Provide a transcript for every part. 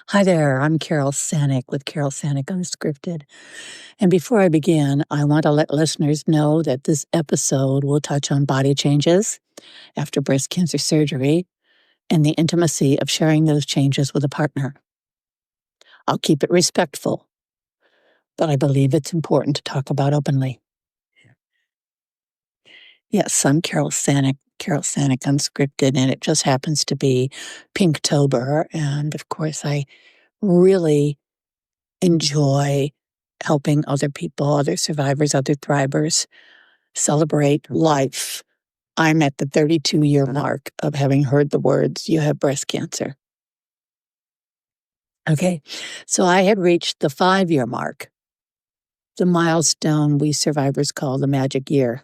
Hi there, I'm Carol Sanick with Carol Sanick Unscripted. And before I begin, I want to let listeners know that this episode will touch on body changes after breast cancer surgery and the intimacy of sharing those changes with a partner. I'll keep it respectful, but I believe it's important to talk about openly. Yes, I'm Carol Sanick Unscripted, and it just happens to be Pinktober. And of course, I really enjoy helping other people, other survivors, other thrivers celebrate life. I'm at the 32-year mark of having heard the words, "You have breast cancer." Okay, so I had reached the 5-year mark, the milestone we survivors call the magic year.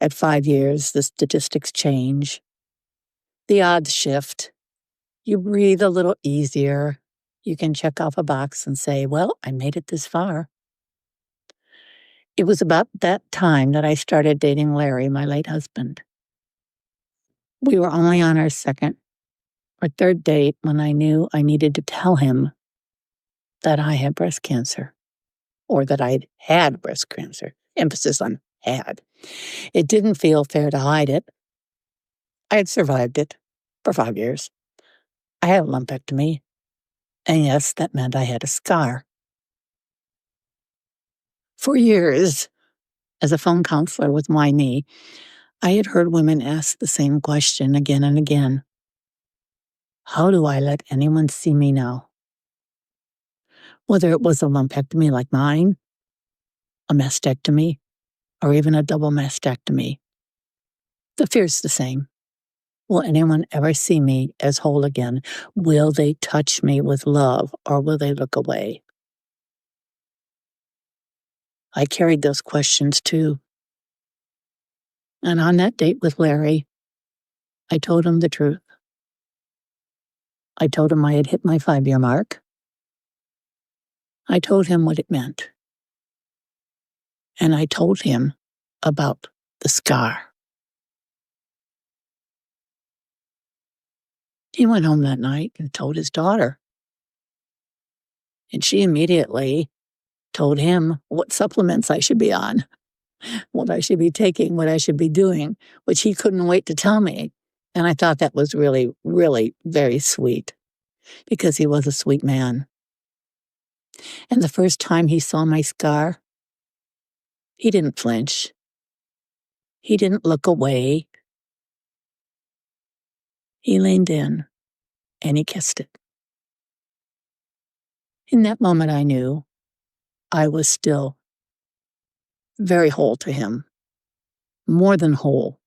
At 5 years, the statistics change, the odds shift, you breathe a little easier. You can check off a box and say, well, I made it this far. It was about that time that I started dating Larry, my late husband. We were only on our second or third date when I knew I needed to tell him that I had breast cancer, or that I'd had breast cancer. Emphasis on had. It didn't feel fair to hide it. I had survived it for 5 years. I had a lumpectomy. And yes, that meant I had a scar. For years, as a phone counselor with my knee, I had heard women ask the same question again and again. How do I let anyone see me now? Whether it was a lumpectomy like mine, a mastectomy, or even a double mastectomy, the fear's the same. Will anyone ever see me as whole again? Will they touch me with love, or will they look away? I carried those questions too. And on that date with Larry, I told him the truth. I told him I had hit my 5-year mark. I told him what it meant. And I told him about the scar. He went home that night and told his daughter. And she immediately told him what supplements I should be on, what I should be taking, what I should be doing, which he couldn't wait to tell me. And I thought that was really, really very sweet, because he was a sweet man. And the first time he saw my scar, he didn't flinch. He didn't look away. He leaned in and he kissed it. In that moment, I knew I was still very whole to him, more than whole.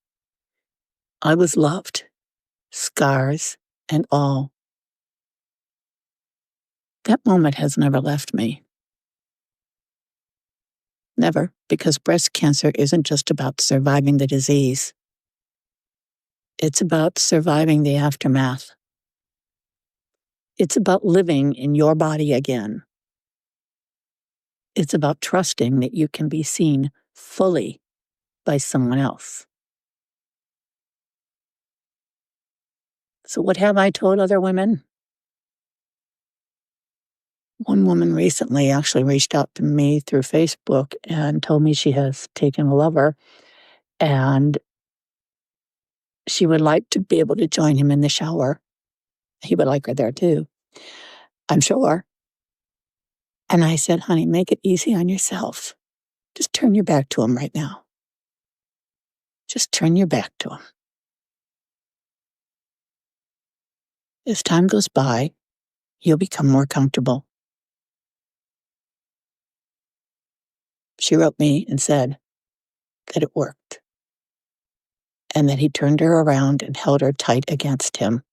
I was loved, scars and all. That moment has never left me. Never, because breast cancer isn't just about surviving the disease. It's about surviving the aftermath. It's about living in your body again. It's about trusting that you can be seen fully by someone else. So what have I told other women? One woman recently actually reached out to me through Facebook and told me she has taken a lover and she would like to be able to join him in the shower. He would like her there too, I'm sure. And I said, honey, make it easy on yourself. Just turn your back to him right now. Just turn your back to him. As time goes by, you'll become more comfortable. She wrote me and said that it worked, and that he turned her around and held her tight against him.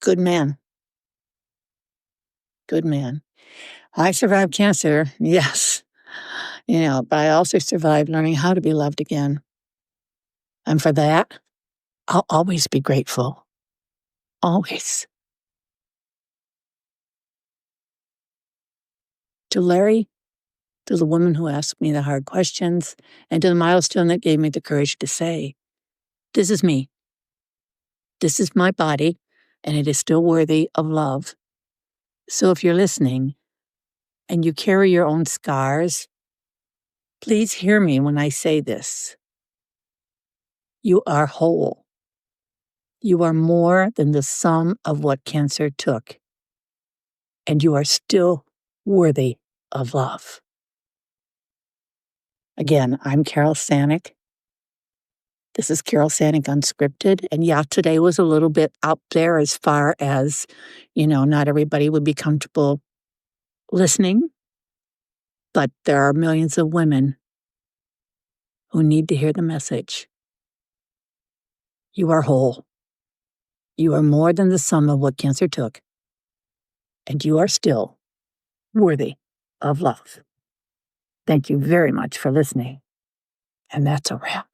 Good man. Good man. I survived cancer, yes, but I also survived learning how to be loved again. And for that, I'll always be grateful. Always. To Larry, to the woman who asked me the hard questions, and to the milestone that gave me the courage to say, this is me. This is my body, and it is still worthy of love. So if you're listening and you carry your own scars, please hear me when I say this. You are whole. You are more than the sum of what cancer took, and you are still worthy of love. Again, I'm Carol Sanick. This is Carol Sanick Unscripted. And yeah, today was a little bit out there as far as, not everybody would be comfortable listening. But there are millions of women who need to hear the message. You are whole. You are more than the sum of what cancer took. And you are still worthy of love. Thank you very much for listening. And that's a wrap.